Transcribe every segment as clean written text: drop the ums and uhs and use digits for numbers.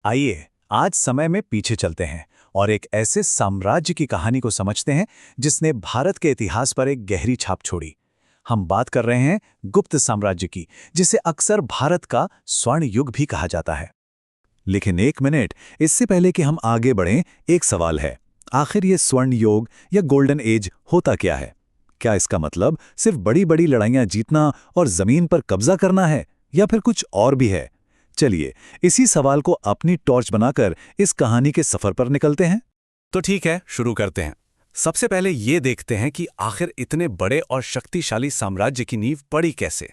आइए आज समय में पीछे चलते हैं और एक ऐसे साम्राज्य की कहानी को समझते हैं जिसने भारत के इतिहास पर एक गहरी छाप छोड़ी। हम बात कर रहे हैं गुप्त साम्राज्य की, जिसे अक्सर भारत का स्वर्ण युग भी कहा जाता है। लेकिन एक मिनट, इससे पहले कि हम आगे बढ़ें, एक सवाल है। आखिर ये स्वर्ण युग या गोल्डन एज होता क्या है? क्या इसका मतलब सिर्फ बड़ी बड़ी लड़ाइयां जीतना और जमीन पर कब्जा करना है, या फिर कुछ और भी है? चलिए इसी सवाल को अपनी टॉर्च बनाकर इस कहानी के सफर पर निकलते हैं। तो ठीक है, शुरू करते हैं। सबसे पहले ये देखते हैं कि आखिर इतने बड़े और शक्तिशाली साम्राज्य की नींव पड़ी कैसे।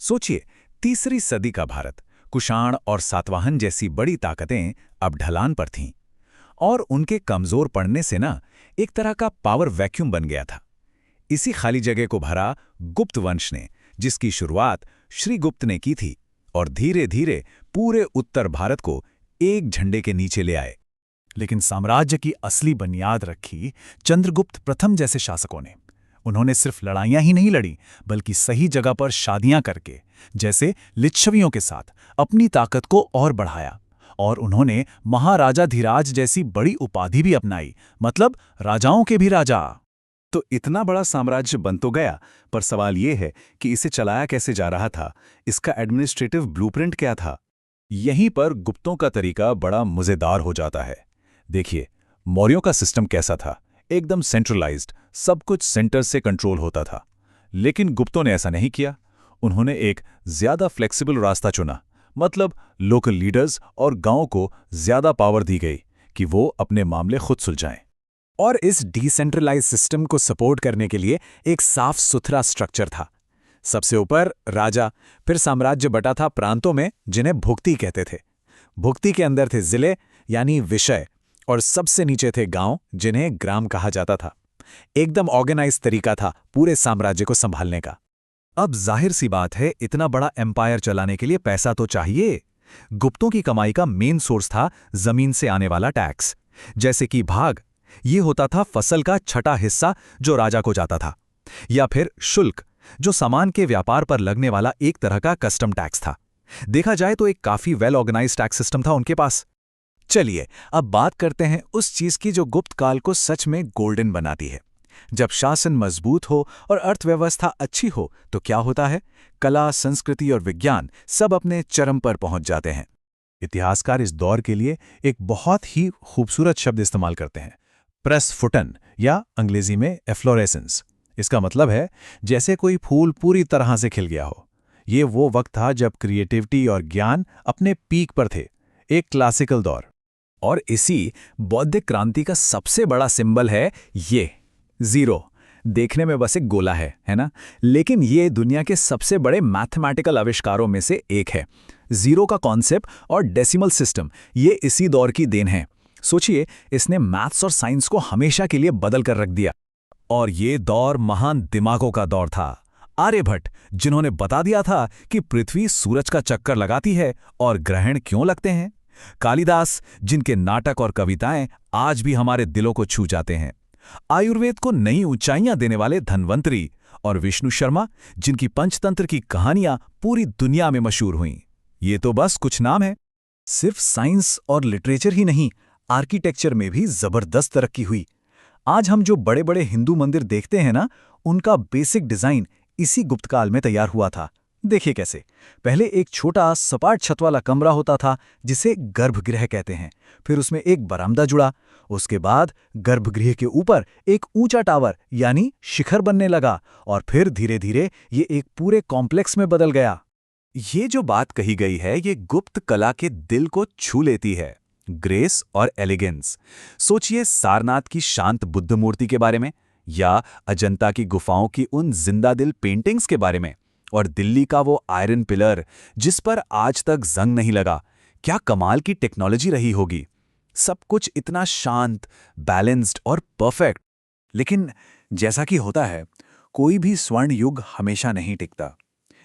सोचिए, तीसरी सदी का भारत, कुषाण और सातवाहन जैसी बड़ी ताकतें अब ढलान पर थीं, और उनके कमजोर पड़ने से ना एक तरह का पावर वैक्यूम बन गया था। इसी खाली जगह को भरा गुप्त वंश ने, जिसकी शुरुआत श्रीगुप्त ने की थी, और धीरे धीरे पूरे उत्तर भारत को एक झंडे के नीचे ले आए। लेकिन साम्राज्य की असली बुनियाद रखी चंद्रगुप्त प्रथम जैसे शासकों ने। उन्होंने सिर्फ लड़ाइयां ही नहीं लड़ी, बल्कि सही जगह पर शादियां करके, जैसे लिच्छवियों के साथ, अपनी ताकत को और बढ़ाया। और उन्होंने महाराजाधिराज जैसी बड़ी उपाधि भी अपनाई, मतलब राजाओं के भी राजा। तो इतना बड़ा साम्राज्य बन तो गया, पर सवाल ये है कि इसे चलाया कैसे जा रहा था। इसका एडमिनिस्ट्रेटिव ब्लूप्रिंट क्या था? यहीं पर गुप्तों का तरीका बड़ा मजेदार हो जाता है। देखिए, मौर्यों का सिस्टम कैसा था? एकदम सेंट्रलाइज्ड, सब कुछ सेंटर से कंट्रोल होता था। लेकिन गुप्तों ने ऐसा नहीं किया। उन्होंने एक ज्यादा फ्लेक्सिबल रास्ता चुना, मतलब लोकल लीडर्स और गांव को ज्यादा पावर दी गई कि वो अपने मामले खुद सुलझाएं। और इस डिसेंट्रलाइज सिस्टम को सपोर्ट करने के लिए एक साफ सुथरा स्ट्रक्चर था। सबसे ऊपर राजा, फिर साम्राज्य बटा था प्रांतों में, जिन्हें भुक्ति कहते थे। भुक्ति के अंदर थे जिले यानी विषय, और सबसे नीचे थे गांव, जिन्हें ग्राम कहा जाता था। एकदम ऑर्गेनाइज तरीका था पूरे साम्राज्य को संभालने का। अब जाहिर सी बात है, इतना बड़ा एम्पायर चलाने के लिए पैसा तो चाहिए। गुप्तों की कमाई का मेन सोर्स था जमीन से आने वाला टैक्स, जैसे कि भाग। ये होता था फसल का छठा हिस्सा जो राजा को जाता था, या फिर शुल्क, जो सामान के व्यापार पर लगने वाला एक तरह का कस्टम टैक्स था। देखा जाए तो एक काफी वेल ऑर्गेनाइज्ड टैक्स सिस्टम था उनके पास। चलिए अब बात करते हैं उस चीज की जो गुप्त काल को सच में गोल्डन बनाती है। जब शासन मजबूत हो और अर्थव्यवस्था अच्छी हो तो क्या होता है? कला, संस्कृति और विज्ञान सब अपने चरम पर पहुंच जाते हैं। इतिहासकार इस दौर के लिए एक बहुत ही खूबसूरत शब्द इस्तेमाल करते हैं, प्रस्फुटन, या अंग्रेजी में एफ्लोरेसेंस। इसका मतलब है जैसे कोई फूल पूरी तरह से खिल गया हो। ये वो वक्त था जब क्रिएटिविटी और ज्ञान अपने पीक पर थे, एक क्लासिकल दौर। और इसी बौद्धिक क्रांति का सबसे बड़ा सिंबल है ये जीरो। देखने में बस एक गोला है ना? लेकिन ये दुनिया के सबसे बड़े मैथमेटिकल आविष्कारों में से एक है। जीरो का कॉन्सेप्ट और डेसिमल सिस्टम, ये इसी दौर की देन है। सोचिए, इसने मैथ्स और साइंस को हमेशा के लिए बदल कर रख दिया। और ये दौर महान दिमागों का दौर था। आर्यभट्ट, जिन्होंने बता दिया था कि पृथ्वी सूरज का चक्कर लगाती है और ग्रहण क्यों लगते हैं। कालिदास, जिनके नाटक और कविताएं आज भी हमारे दिलों को छू जाते हैं। आयुर्वेद को नई ऊंचाइयां देने वाले धन्वंतरी, और विष्णु शर्मा, जिनकी पंचतंत्र की कहानियां पूरी दुनिया में मशहूर हुईं। ये तो बस कुछ नाम है। सिर्फ साइंस और लिटरेचर ही नहीं, आर्किटेक्चर में भी जबरदस्त तरक्की हुई। आज हम जो बड़े बड़े हिंदू मंदिर देखते हैं ना, उनका बेसिक डिजाइन इसी गुप्तकाल में तैयार हुआ था। देखिए कैसे। पहले एक छोटा सपाट छत वाला कमरा होता था, जिसे गर्भगृह कहते हैं। फिर उसमें एक बरामदा जुड़ा। उसके बाद गर्भगृह के ऊपर एक ऊंचा टावर यानी शिखर बनने लगा, और फिर धीरे धीरे ये एक पूरे कॉम्प्लेक्स में बदल गया। ये जो बात कही गई है, ये गुप्त कला के दिल को छू लेती है। ग्रेस और एलिगेंस। सोचिए सारनाथ की शांत बुद्ध मूर्ति के बारे में, या अजंता की गुफाओं की उन जिंदा दिल पेंटिंग्स के बारे में, और दिल्ली का वो आयरन पिलर जिस पर आज तक जंग नहीं लगा। क्या कमाल की टेक्नोलॉजी रही होगी। सब कुछ इतना शांत, बैलेंस्ड और परफेक्ट। लेकिन जैसा कि होता है, कोई भी स्वर्ण युग हमेशा नहीं टिकता।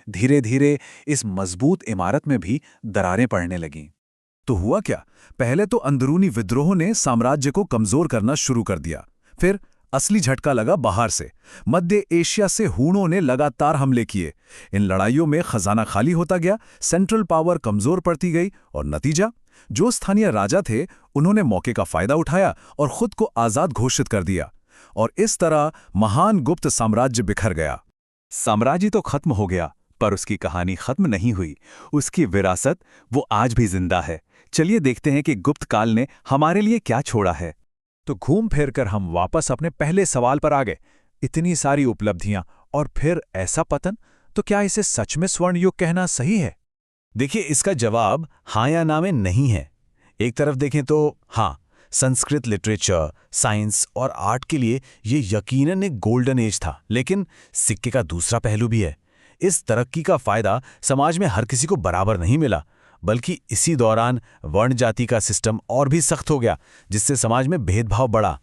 धीरे धीरे इस मजबूत इमारत में भी दरारें पड़ने लगीं। तो हुआ क्या? पहले तो अंदरूनी विद्रोह ने साम्राज्य को कमजोर करना शुरू कर दिया। फिर असली झटका लगा बाहर से। मध्य एशिया से हूणों ने लगातार हमले किए। इन लड़ाइयों में खजाना खाली होता गया, सेंट्रल पावर कमजोर पड़ती गई, और नतीजा जो स्थानीय राजा थे उन्होंने मौके का फायदा उठाया और खुद को आजाद घोषित कर दिया, और इस तरह महान गुप्त साम्राज्य बिखर गया। साम्राज्य तो खत्म हो गया, पर उसकी कहानी खत्म नहीं हुई। उसकी विरासत वो आज भी जिंदा है। चलिए देखते हैं कि गुप्त काल ने हमारे लिए क्या छोड़ा है। तो घूम फिर कर हम वापस अपने पहले सवाल पर आ गए। इतनी सारी उपलब्धियां और फिर ऐसा पतन, तो क्या इसे सच में स्वर्ण युग कहना सही है? देखिए, इसका जवाब हाँ या ना में नहीं है। एक तरफ देखें तो हाँ, संस्कृत लिटरेचर, साइंस और आर्ट के लिए ये यकीनन एक गोल्डन एज था, लेकिन सिक्के का दूसरा पहलू भी है। इस तरक्की का फायदा समाज में हर किसी को बराबर नहीं मिला, बल्कि इसी दौरान वर्ण जाति का सिस्टम और भी सख्त हो गया, जिससे समाज में भेदभाव बढ़ा।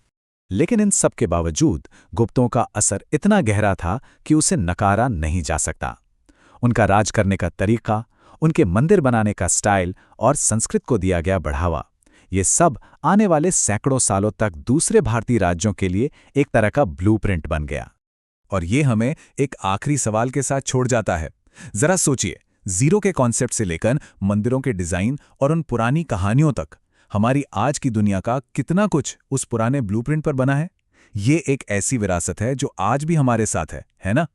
लेकिन इन सब के बावजूद गुप्तों का असर इतना गहरा था कि उसे नकारा नहीं जा सकता। उनका राज करने का तरीका, उनके मंदिर बनाने का स्टाइल और संस्कृत को दिया गया बढ़ावा, ये सब आने वाले सैकड़ों सालों तक दूसरे भारतीय राज्यों के लिए एक तरह का ब्लूप्रिंट बन गया। और ये हमें एक आखिरी सवाल के साथ छोड़ जाता है। जरा सोचिए, जीरो के कॉन्सेप्ट से लेकर मंदिरों के डिजाइन और उन पुरानी कहानियों तक, हमारी आज की दुनिया का कितना कुछ उस पुराने ब्लूप्रिंट पर बना है। ये एक ऐसी विरासत है जो आज भी हमारे साथ है ना?